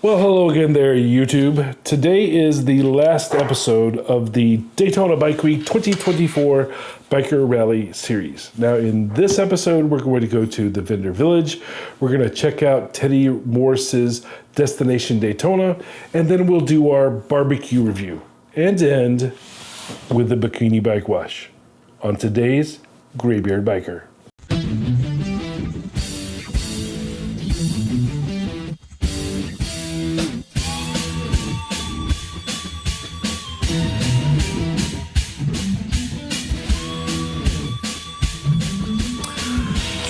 Well, hello again there, YouTube. Today is the last episode of the Daytona Bike Week 2024 Biker Rally Series. Now, in this episode, we're going to go to the Vendor Village. We're going to check out Teddy Morse's Destination Daytona, and then we'll do our barbecue review and end with the Bikini Bike Wash on today's Graybeard Biker.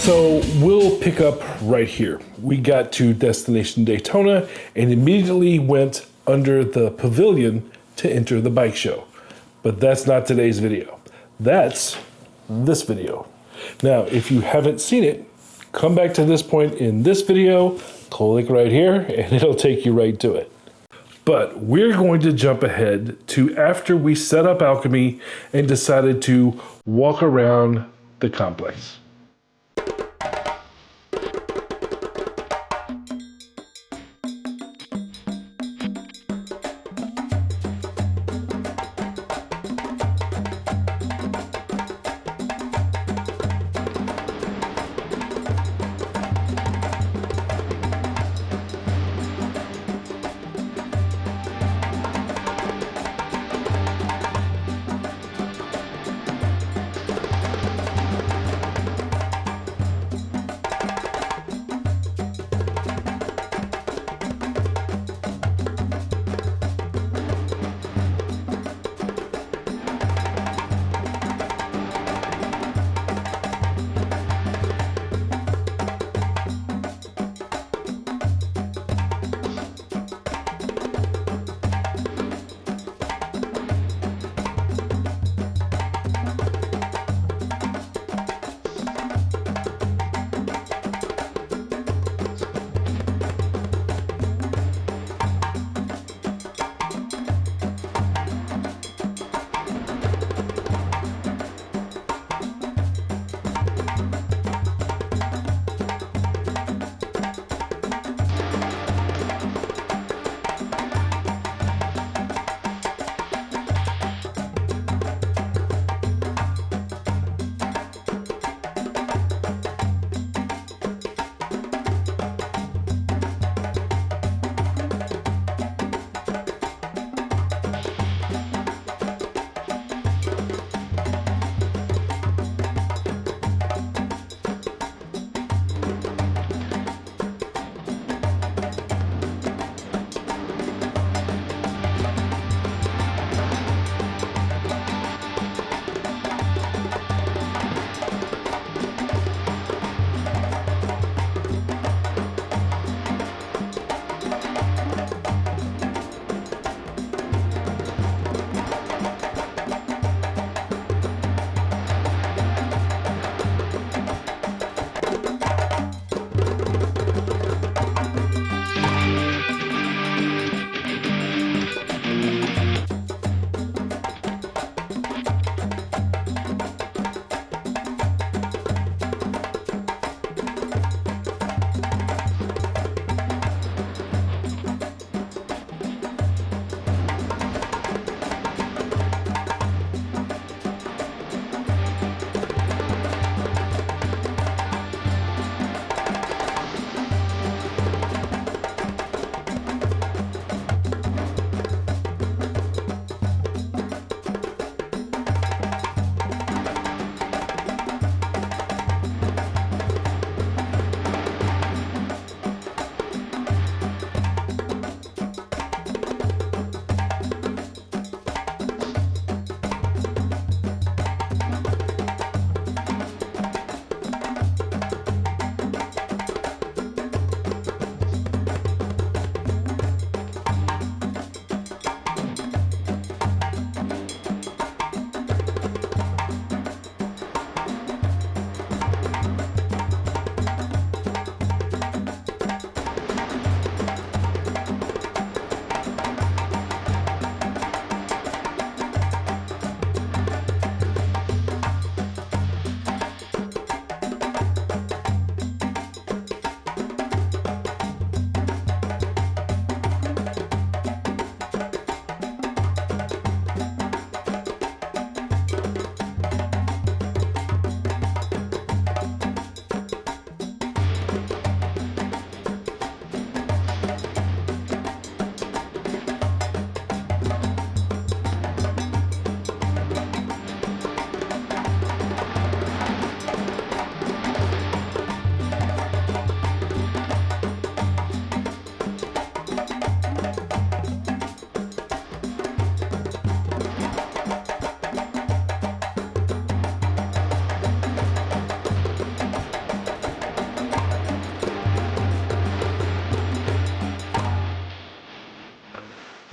So we'll pick up right here. We got to Destination Daytona and immediately went under the pavilion to enter the bike show. But that's not today's video. That's this video. Now, if you haven't seen it, come back to this point in this video, click right here, and it'll take you right to it. But we're going to jump ahead to after we set up Alchemy and decided to walk around the complex.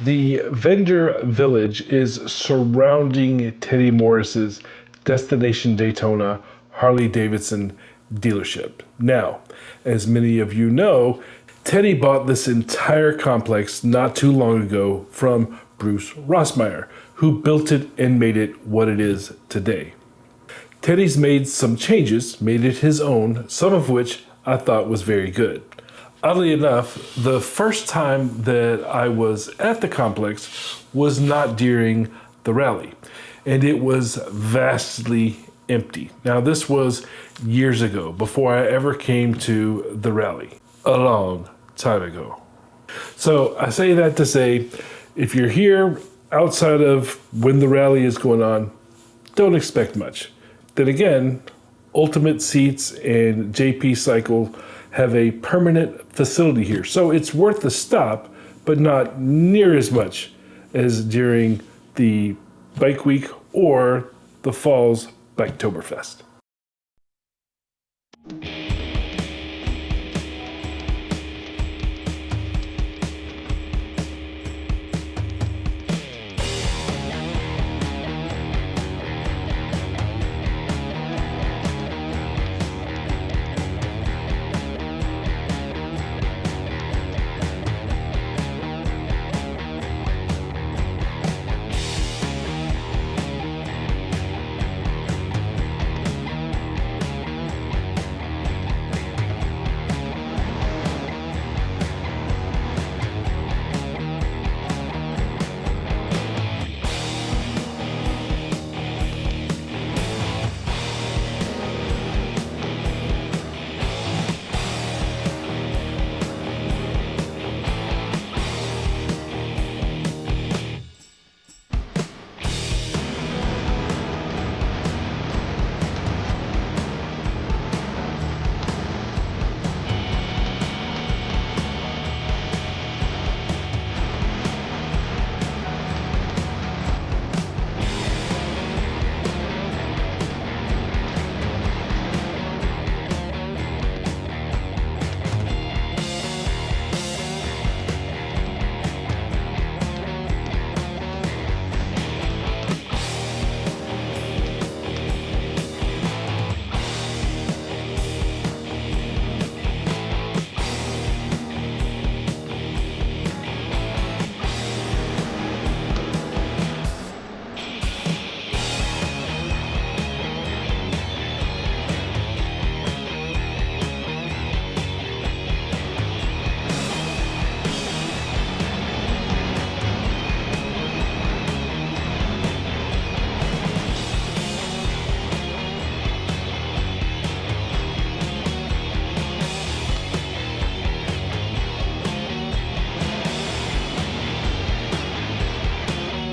The vendor village is surrounding Teddy Morris's Destination Daytona Harley Davidson dealership. Now, as many of you know, Teddy bought this entire complex not too long ago from Bruce Rossmeyer, who built it and made it what it is today. Teddy's made some changes, made it his own, some of which I thought was very good. Oddly enough, the first time that I was at the complex was not during the rally, and it was vastly empty. Now, this was years ago, before I ever came to the rally, a long time ago. So I say that to say, if you're here outside of when the rally is going on, don't expect much. Then again, Ultimate Seats and JP Cycle have a permanent facility here. So it's worth the stop, but not near as much as during the Bike Week or the Fall's Biketoberfest.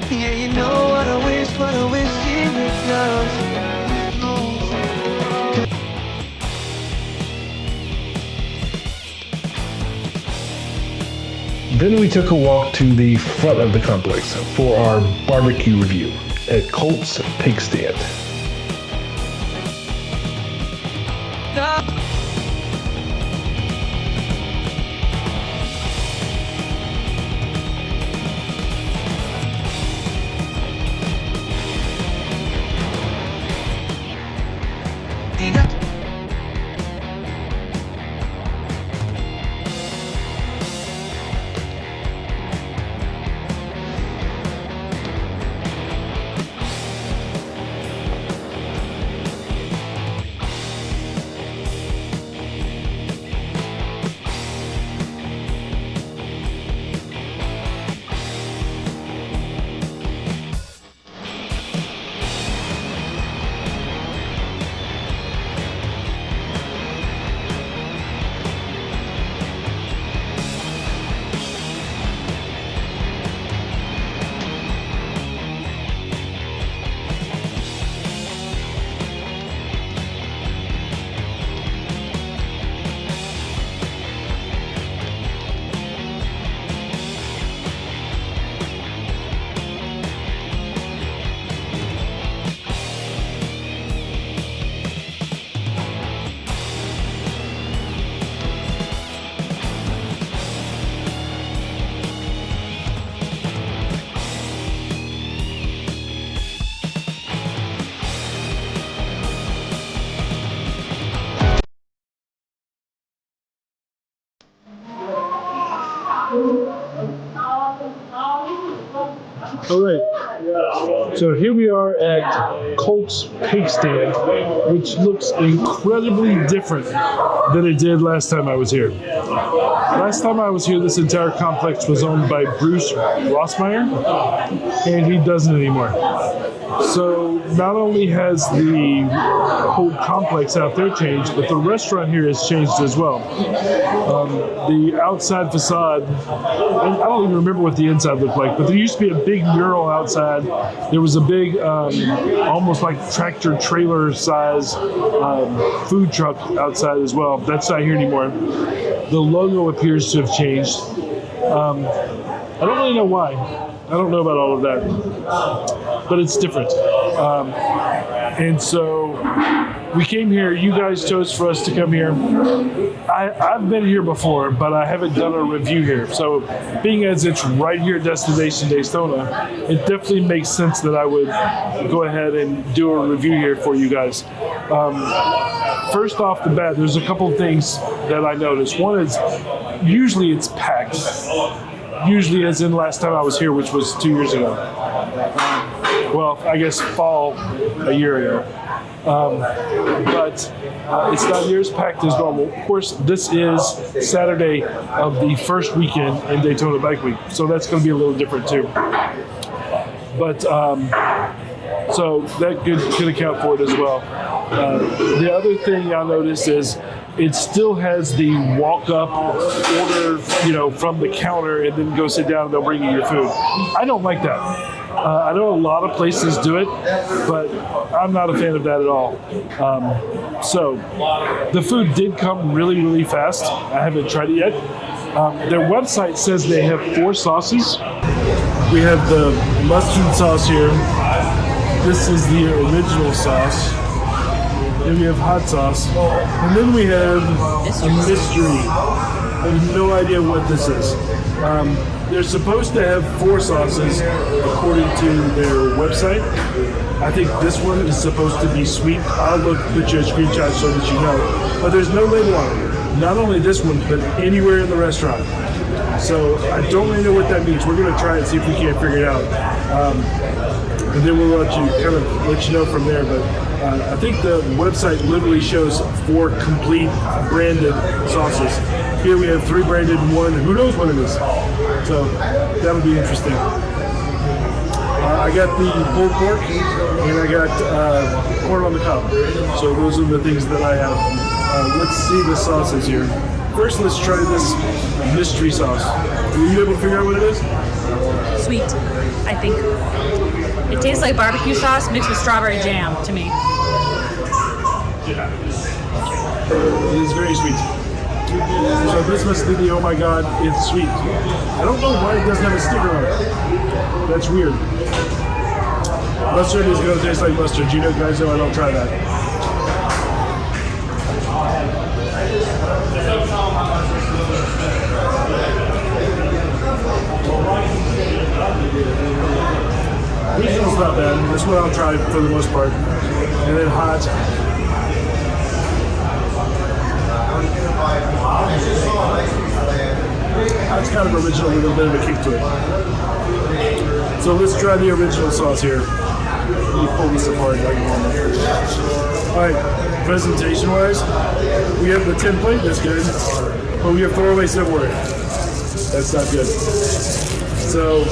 Yeah, you know what I wish you would know. Then we took a walk to the front of the complex for our barbecue review at Colt's Pig Stand. All right, so here we are at Colt's Pig Stand, which looks incredibly different than it did last time I was here. Last time I was here, this entire complex was owned by Bruce Rossmeyer, and he doesn't anymore. So not only has the whole complex out there changed, but the restaurant here has changed as well. The outside facade, I don't even remember what the inside looked like, but there used to be a big mural outside. There was a big, almost like tractor trailer size food truck outside as well. That's not here anymore. The logo appears to have changed. I don't really know why. I don't know about all of that, but it's different. And so we came here. You guys chose for us to come here. I've been here before, but I haven't done a review here. So being as it's right here at Destination Daytona, it definitely makes sense that I would go ahead and do a review here for you guys. First off the bat, there's a couple of things that I noticed. One is usually it's packed. Usually as in last time I was here, which was 2 years ago. Well, I guess fall a year ago. But it's not near as packed as normal. Of course, this is Saturday of the first weekend in Daytona Bike Week, so that's going to be a little different too. But so that could account for it as well. The other thing I noticed is it still has the walk-up order, from the counter and then go sit down and they'll bring you your food. I don't like that. I know a lot of places do it, but I'm not a fan of that at all. So the food did come really, really fast. I haven't tried it yet. Their website says they have 4 sauces. We have the mustard sauce here. This is the original sauce. Then we have hot sauce. And then we have a mystery. I have no idea what this is. They're supposed to have 4 sauces according to their website. I think this one is supposed to be sweet. I'll put you a screenshot so that you know. But there's no label on it. Not only this one, but anywhere in the restaurant. So I don't really know what that means. We're going to try and see if we can't figure it out. And then we'll let you know from there. But I think the website literally shows 4 complete branded sauces. Here we have 3 branded and 1. Who knows what it is? So that'll be interesting. I got the pulled pork and I got corn on the cob. So those are the things that I have. Let's see the sauces here. First, let's try this mystery sauce. Were you able to figure out what it is? Sweet, I think. It tastes like barbecue sauce mixed with strawberry jam to me. It is very sweet. So this must be the oh my god, it's sweet. I don't know why it doesn't have a sticker on it. That's weird. Mustard is going to taste like mustard. You guys know I don't try that. Regional's not bad. This one I'll try for the most part. And then hot. That's kind of original with a bit of a kick to it. So let's try the original sauce here. Let me pull this apart like normal. Alright, presentation wise, we have the tin plate, that's good. But we have throwaway silverware. That's not good. So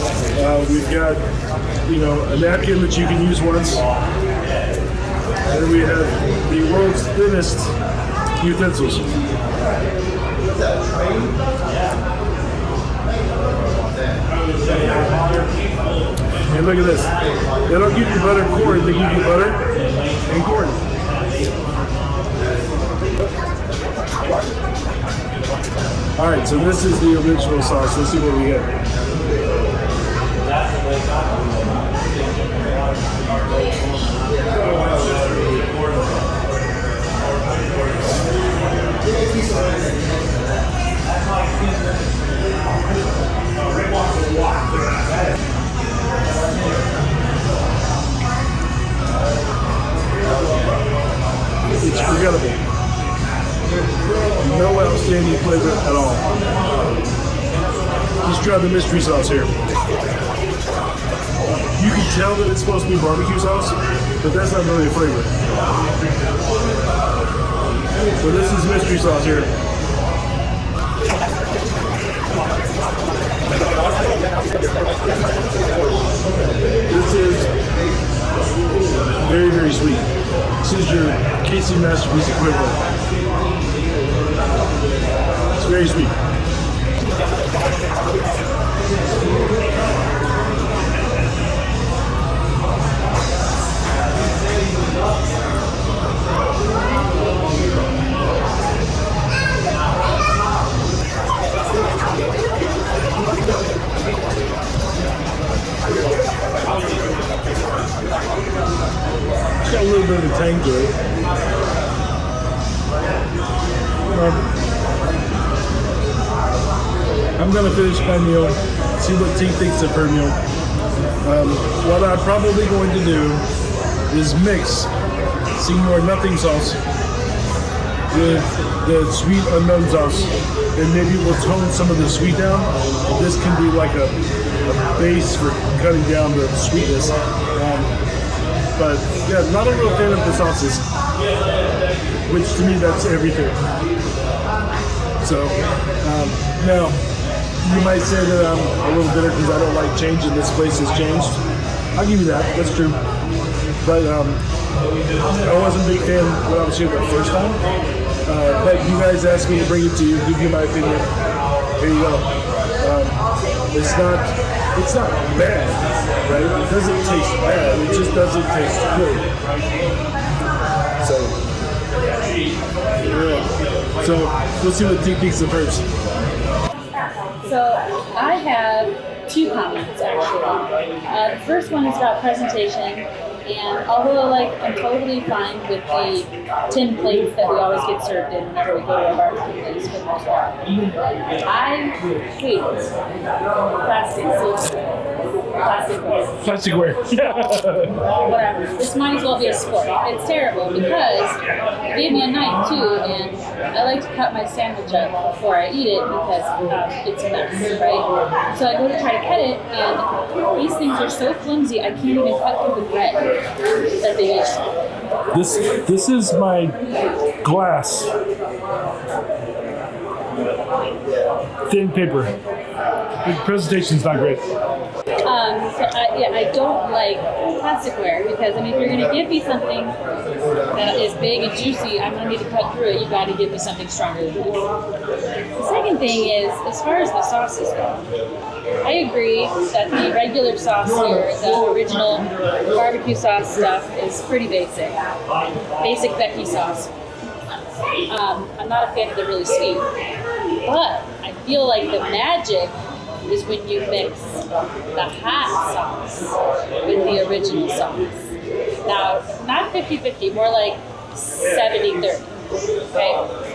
we've got, a napkin that you can use once. And we have the world's thinnest utensils. And look at this. They don't give you butter and corn, they give you butter and corn. Alright, so this is the original sauce. Let's see what we get. It's forgettable. No outstanding flavor at all. Let's try the mystery sauce here. You can tell that it's supposed to be barbecue sauce, but that's not really a flavor. So this is mystery sauce here. This is very, very sweet. This is your Casey Masterpiece equivalent. It's very sweet. It's got a little bit of a tang to it. I'm gonna finish my meal, see what T thinks of her meal. What I'm probably going to do is mix Seymour nothing sauce with the sweet unknown sauce, and maybe we'll tone some of the sweet down. This can be like a base for cutting down the sweetness. But yeah, not a real fan of the sauces, which to me that's everything. So now you might say that I'm a little bitter because I don't like change and this place has changed. I'll give you that, that's true. But I wasn't a big fan when I was here the first time. But you guys asked me to bring it to you, give you my opinion. Here you go. It's not bad, right? It doesn't taste bad. It just doesn't taste good. So, yeah. So we'll see what T thinks of hers. So I have two comments actually. The first one is about presentation, and although I'm totally fine with the tin plates that we always get served in whenever we go to a barbecue place for the most part, I hate plasticware. Whatever. This might as well be a sport. It's terrible because they gave me a knife too, and I like to cut my sandwich up before I eat it because it's a mess, right? So I go to try to cut it, and these things are so flimsy I can't even cut through the bread that they use. This is my glass thin paper. The presentation's not great. I don't like plasticware because, if you're going to give me something that is big and juicy, I'm going to need to cut through it. You got to give me something stronger than this. The second thing is, as far as the sauces go, I agree that the regular sauce here, the original barbecue sauce stuff, is pretty basic. Basic Becky sauce. I'm not a fan of the really sweet, but I feel like the magic is when you mix the hot sauce with the original sauce. Now, not 50-50, more like 70-30. Okay?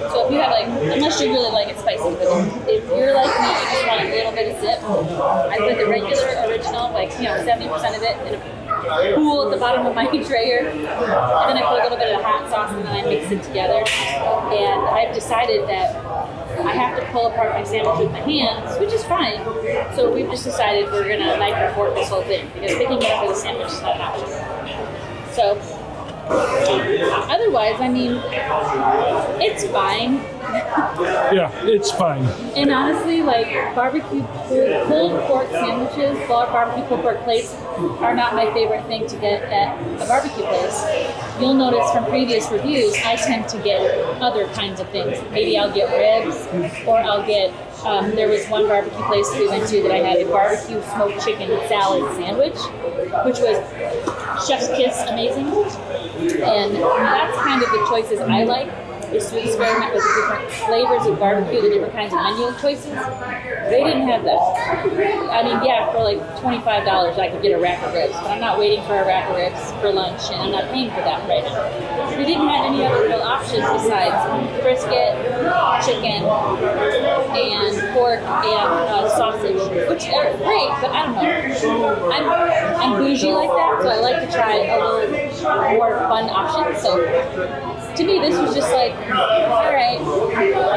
So if you have unless you really like it spicy, but if you're like me, you just want a little bit of zip, I put the regular original, 70% of it in a pool at the bottom of my drayer, and then I put a little bit of the hot sauce and then I mix it together. And I've decided that I have to pull apart my sandwich with my hands, which is fine. So we've just decided we're going to knife and fork this whole thing because picking it up with a sandwich is not an option. So otherwise, it's fine. Yeah, it's fine. And honestly, barbecue pulled pork sandwiches, barbecue pulled pork plates are not my favorite thing to get at a barbecue place. You'll notice from previous reviews, I tend to get other kinds of things. Maybe I'll get ribs, or I'll get, there was one barbecue place we went to that I had a barbecue smoked chicken salad sandwich, which was chef's kiss amazing. And that's kind of the choices I like, is to experiment with the different flavors of barbecue, the different kinds of menu choices. They didn't have that. For $25 I could get a rack of ribs, but I'm not waiting for a rack of ribs for lunch, and I'm not paying for that right now. We didn't have any other real options besides brisket, chicken, and pork, and sausage, which are great, but I don't know. I'm bougie like that, so I like to try a little more fun options. So to me, this was just all right,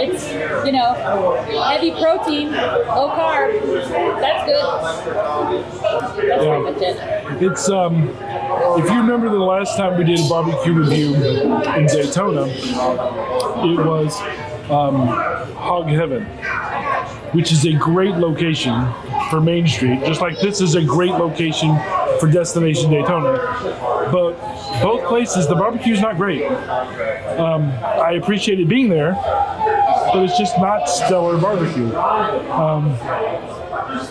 it's, heavy protein, low carb, that's good. That's pretty much it. it. It's if you remember the last time we did a barbecue review in Daytona, it was Hog Heaven, which is a great location for Main Street, just like this is a great location for Destination Daytona. But both places, the barbecue's not great. I appreciated being there, but it's just not stellar barbecue.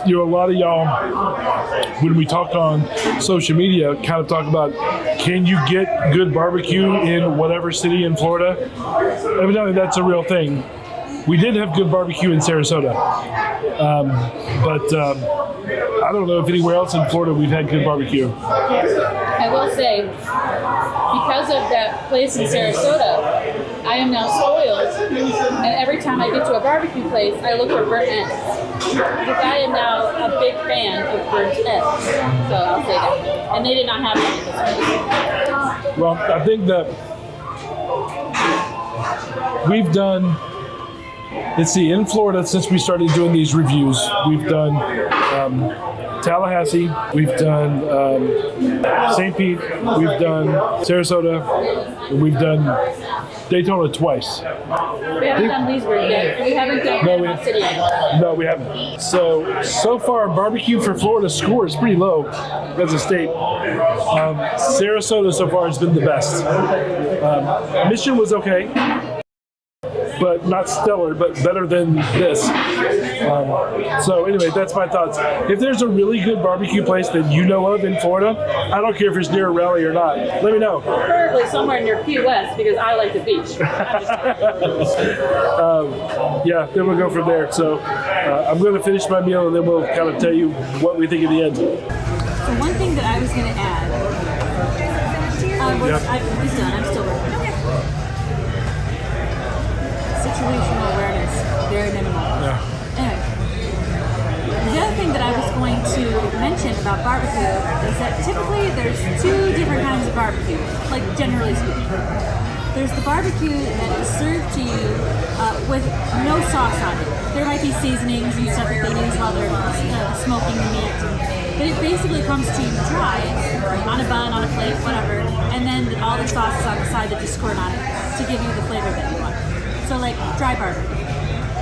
You know, a lot of y'all, when we talk on social media, kind of talk about, can you get good barbecue in whatever city in Florida? Evidently, that's a real thing. We did have good barbecue in Sarasota, but I don't know if anywhere else in Florida we've had good barbecue. I will say, because of that place in Sarasota, I am now spoiled, and every time I get to a barbecue place, I look for burnt ends. Because I am now a big fan of burnt ends, so I'll say that. And they did not have any this week. Well, I think that we've done, let's see, in Florida, since we started doing these reviews, we've done Tallahassee, we've done St. Pete, we've done Sarasota, and we've done Daytona twice. We haven't done Leesburg yet. We haven't done Panama City yet. No, we haven't. So far, barbecue for Florida score is pretty low as a state. Sarasota so far has been the best. Mission was okay, but not stellar, but better than this. So anyway, that's my thoughts. If there's a really good barbecue place that you know of in Florida, I don't care if it's near a rally or not, let me know. Preferably somewhere near Key West, because I like the beach. Yeah, then we'll go from there. So I'm going to finish my meal and then we'll kind of tell you what we think at the end. So one thing that I was going to add, Yep. it's done, I'm still working. Situational awareness, very minimal. Yeah. Anyway, the other thing that I was going to mention about barbecue is that typically there's two different kinds of barbecue, like generally speaking. There's the barbecue that is served to you with no sauce on it. There might be seasonings and stuff that they use while they're smoking the meat. But it basically comes to you dry, on a bun, on a plate, whatever, and then all the sauce is on the side that you squirt on it to give you the flavor that you want. So like dry barbecue.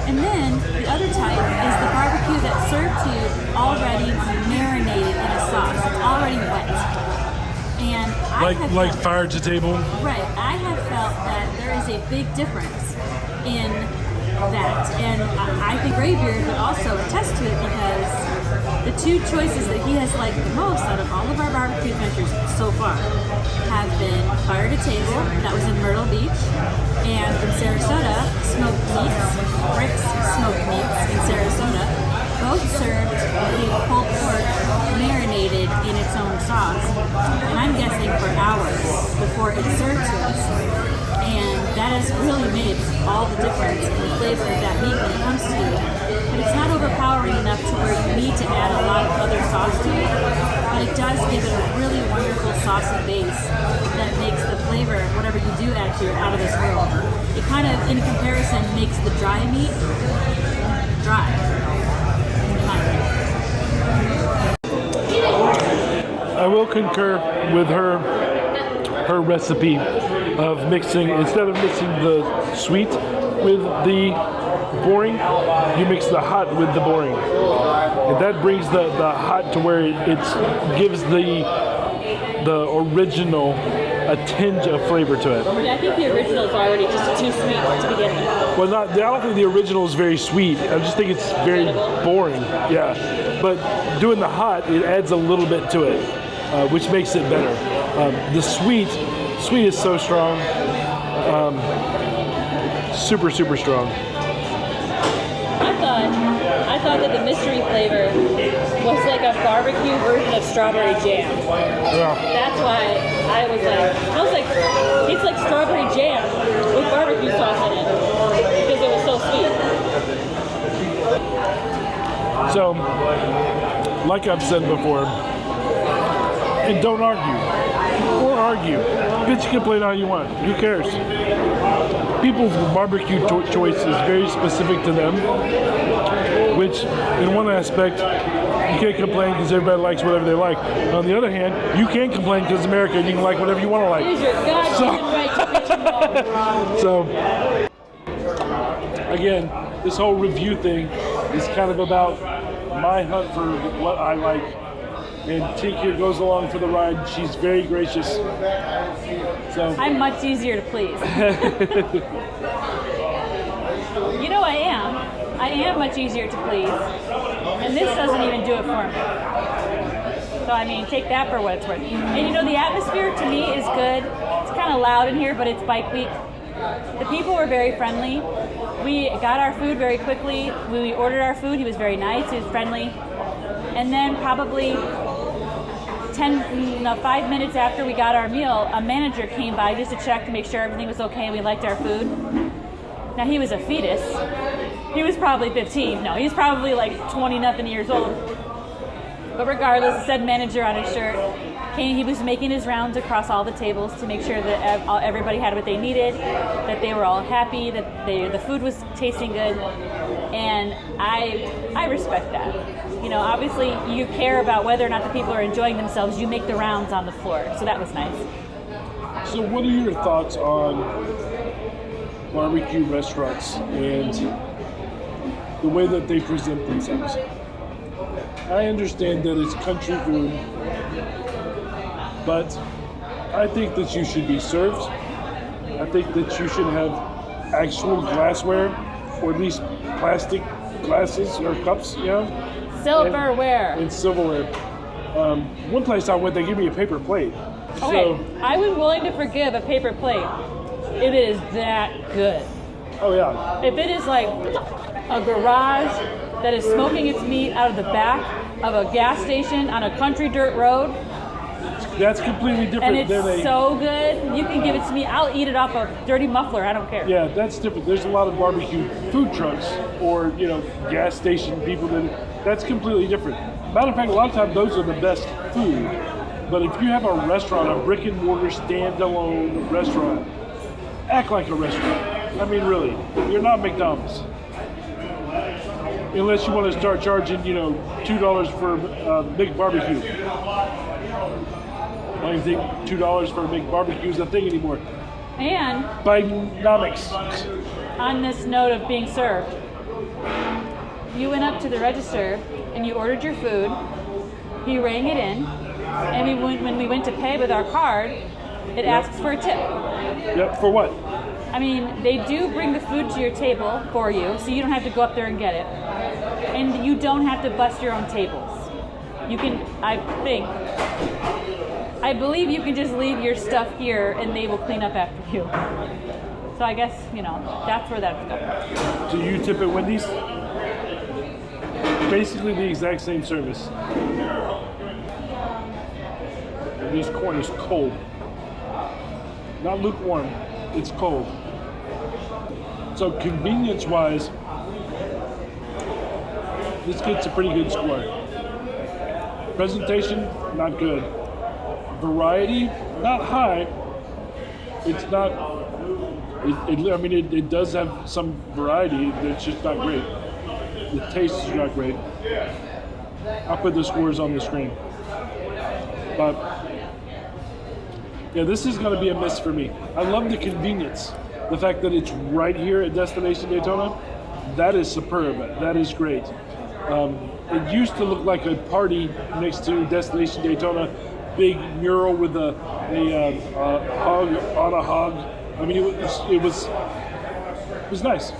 And then the other type is the barbecue that's served to you already marinated in a sauce. It's already wet. And I have Like felt, fire to table? right, I have felt that there is a big difference in that. And I think Graybeard would also attest to it, because the two choices that he has liked the most out of all of our barbecue adventures so far have been fire to table, that was in Myrtle Beach, and in Sarasota, smoked meats, Rick's smoked meats in Sarasota, both served the pulled pork marinated in its own sauce, and I'm guessing for hours before it's served to us. And that has really made all the difference in the flavor of that meat when it comes to it. But it's not overpowering enough to where you need to add a lot of other sauce to it, but it does give it a really wonderful saucy base that makes the flavor, whatever you do add to it, out of this world. It kind of, in comparison, makes the dry meat dry. In my opinion. I will concur with her recipe of mixing, instead of mixing the sweet with the boring, you mix the hot with the boring. And that brings the hot to where it gives the original a tinge of flavor to it. Yeah, I think the original is already just too sweet to begin with. Well, I don't think the original is very sweet. I just think it's very boring. Yeah. But doing the hot, it adds a little bit to it, which makes it better. The sweet is so strong. Super, super strong. I thought that the mystery flavor was like a barbecue version of strawberry jam. Yeah. That's why I was like, it's like strawberry jam with barbecue sauce in it, because it was so sweet. So, like I've said before, and don't argue. Or argue. Bitch, complain all you want. Who cares? People's barbecue choice is very specific to them, which in one aspect You can't complain because everybody likes whatever they like. On the other hand, you can complain because it's America and you can like whatever you want to like. Here's your goddamn right to bitch and moan. So, again, this whole review thing is kind of about my hunt for what I like. And Tink here goes along for the ride. She's very gracious. So I'm much easier to please. You know I am. I am much easier to please. And this doesn't even do it for me. So I mean, take that for what it's worth. And you know, the atmosphere to me is good. It's kind of loud in here, but it's bike week. The people were very friendly. We got our food very quickly. When we ordered our food, he was very nice, he was friendly. And then probably 5 minutes after we got our meal, a manager came by just to check to make sure everything was okay and we liked our food. Now he was a fetus. He was probably 15. No, he's probably like 20-nothing years old. But regardless, it said manager on his shirt. He was making his rounds across all the tables to make sure that everybody had what they needed, that they were all happy, that the food was tasting good, and I respect that. You know, obviously you care about whether or not the people are enjoying themselves. You make the rounds on the floor, so that was nice. So what are your thoughts on barbecue restaurants and the way that they present themselves? I understand that it's country food, but I think that you should be served. I think that you should have actual glassware, or at least plastic glasses or cups, you know? Silverware. And silverware. One place I went, they gave me a paper plate. Okay, So, I was willing to forgive a paper plate. It is that good. oh yeah. If it is like a garage that is smoking its meat out of the back of a gas station on a country dirt road, That's completely different and it's than a... so good, you can give it to me. I'll eat it off a dirty muffler. I don't care. Yeah, that's different. There's a lot of barbecue food trucks or, you know, gas station people that's completely different. Matter of fact, a lot of times those are the best food. But if you have a restaurant, a brick and mortar standalone restaurant, act like a restaurant. I mean, really, you're not McDonald's. Unless you want to start charging, you know, $2 for a big barbecue. I don't even think $2 for a big barbecue is a thing anymore. And Bidenomics. on this note of being served, you went up to the register and you ordered your food. He rang it in, and when we went to pay with our card, it asks for a tip. Yep, for what? I mean, they do bring the food to your table for you, so you don't have to go up there and get it. And you don't have to bust your own tables. You can, I believe you can just leave your stuff here and they will clean up after you. So I guess, you know, that's where that's going. Do you tip at Wendy's? Basically the exact same service. And this corn is cold. Not lukewarm, it's cold. So convenience-wise, this gets a pretty good score. Presentation, not good. Variety, not high. It's not, it does have some variety, it's just not great. The taste is not great. I'll put the scores on the screen. But, yeah, this is going to be a miss for me. I love the convenience. The fact that it's right here at Destination Daytona, that is superb. That is great. It used to look like a party next to Destination Daytona, big mural with a hog on a hog. I mean, it was nice.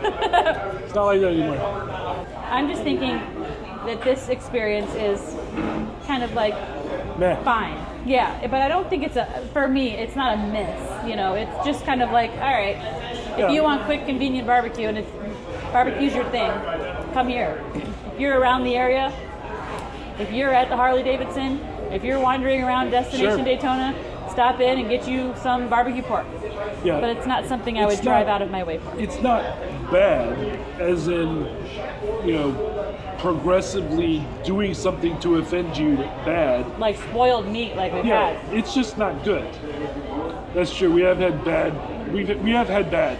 It's not like that anymore. I'm just thinking that this experience is kind of like Meh. fine. Yeah, but I don't think for me, it's not a miss. You know, it's just kind of like, all right, if you want quick, convenient barbecue and barbecue's your thing, come here. If you're around the area, if you're at the Harley Davidson, if you're wandering around Destination Sure. Daytona, stop in and get you some barbecue pork. Yeah. But it's not something I would drive out of my way for. It's not bad, as in, you know, progressively doing something to offend you bad. Like spoiled meat like we've Yeah, had. it's just not good. That's true. We have had bad. We have had bad.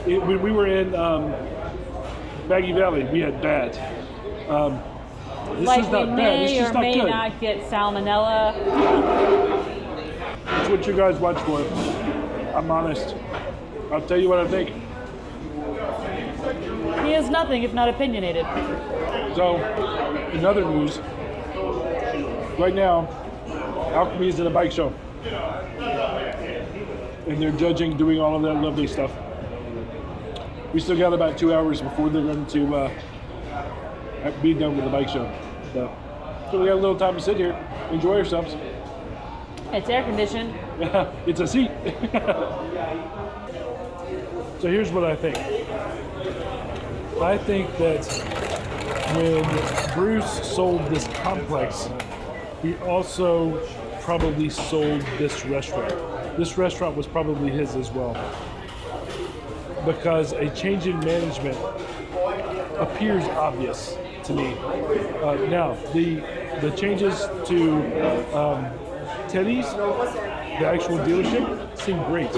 When we were in Maggie Valley, we had bad. This is we not bad. It's may just or not may good. not get salmonella. That's what you guys watch for. I'm honest. I'll tell you what I think. He is nothing if not opinionated. So, in other news, right now, Alchemy is at a bike show. And they're judging, doing all of that lovely stuff. We still got about 2 hours before they're going to be done with the bike show. So we got a little time to sit here, enjoy ourselves. It's air conditioned. Yeah, it's a seat. So here's what I think. I think that when Bruce sold this complex, he also probably sold this restaurant. This restaurant was probably his as well. Because a change in management appears obvious to me. Now, the changes to Teddy's, the actual dealership, seem great.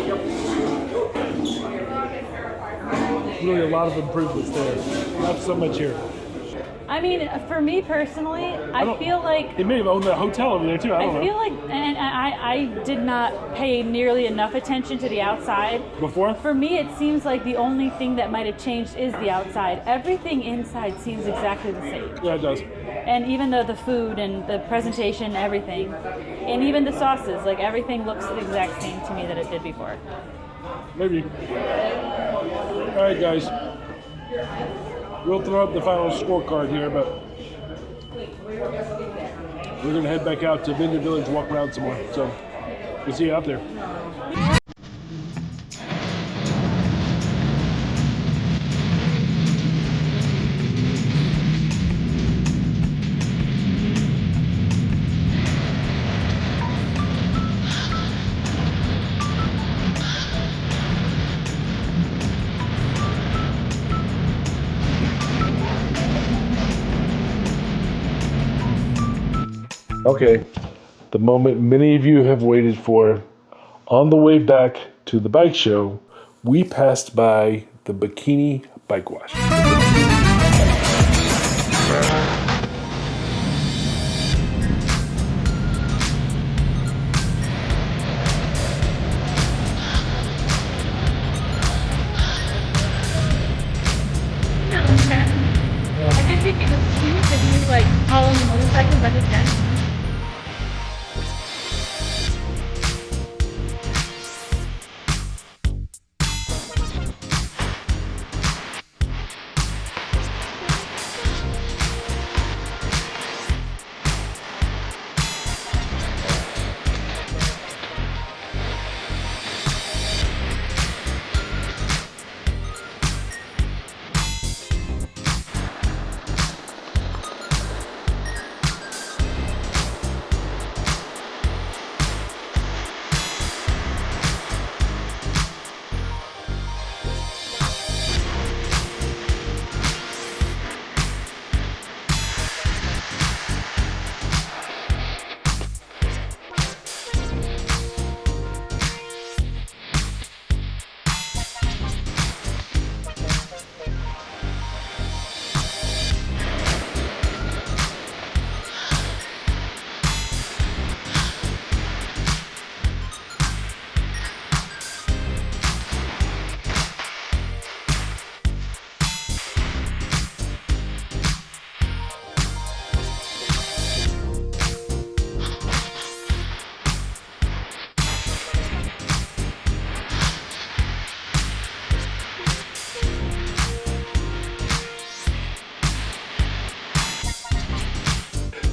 Really a lot of improvements there. Not so much here. I mean, for me personally, I feel like They may have owned that hotel over there too. I don't know. feel like, and I did not pay nearly enough attention to the outside. Before? For me, it seems like the only thing that might have changed is the outside. Everything inside seems exactly the same. Yeah, it does. And even though the food and the presentation, everything, and even the sauces, like everything looks the exact same to me that it did before. Maybe. All right, guys. We'll throw up the final scorecard here, but we're going to head back out to Vendor Village, walk around some more. So we'll see you out there. Okay, the moment many of you have waited for. On the way back to the bike show, we passed by the Bikini Bike Wash. I didn't think it was cute that he was like following the motorcycle by the tent.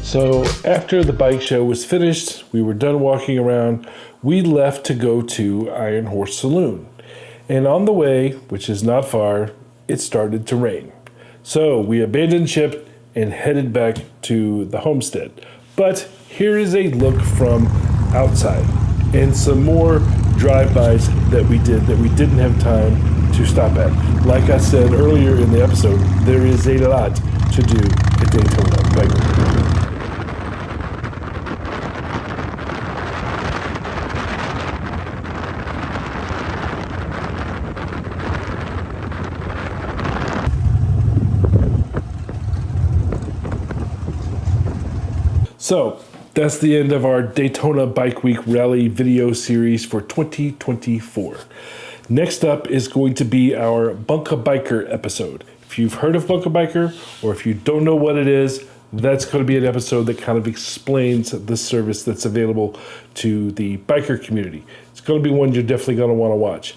So after the bike show was finished, we were done walking around, we left to go to Iron Horse Saloon. And on the way, which is not far, it started to rain. So we abandoned ship and headed back to the homestead. But here is a look from outside and some more drive-bys that we did that we didn't have time to stop at. Like I said earlier in the episode, there is a lot to do at Daytona Bike. So that's the end of our Daytona Bike Week Rally video series for 2024. Next up is going to be our Bunka Biker episode. If you've heard of Bunka Biker, or if you don't know what it is, that's going to be an episode that kind of explains the service that's available to the biker community. It's going to be one you're definitely going to want to watch.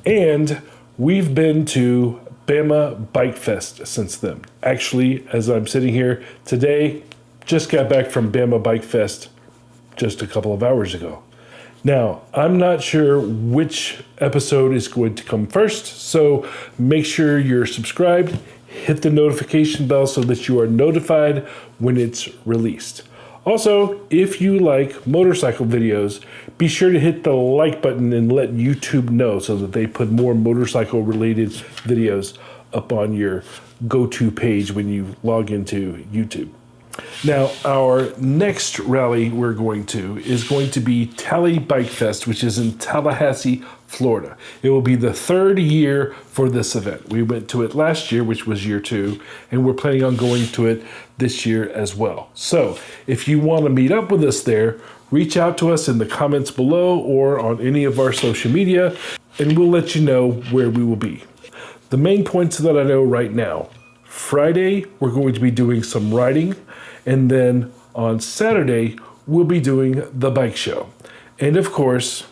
And we've been to Bama Bike Fest since then. Actually, as I'm sitting here today, just got back from Bama Bike Fest just a couple of hours ago. Now, I'm not sure which episode is going to come first, so make sure you're subscribed, hit the notification bell so that you are notified when it's released. Also, if you like motorcycle videos, be sure to hit the like button and let YouTube know so that they put more motorcycle related videos up on your go-to page when you log into YouTube. Now, our next rally we're going to is going to be Tally Bike Fest, which is in Tallahassee, Florida. It will be the third year for this event. We went to it last year, which was year 2, and we're planning on going to it this year as well. So if you want to meet up with us there, reach out to us in the comments below or on any of our social media, and we'll let you know where we will be. The main points that I know right now: Friday, we're going to be doing some riding, and then on Saturday, we'll be doing the bike show. And of course,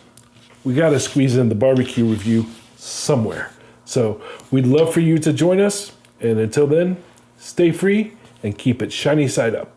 we got to squeeze in the barbecue review somewhere. So we'd love for you to join us. And until then, stay free and keep it shiny side up.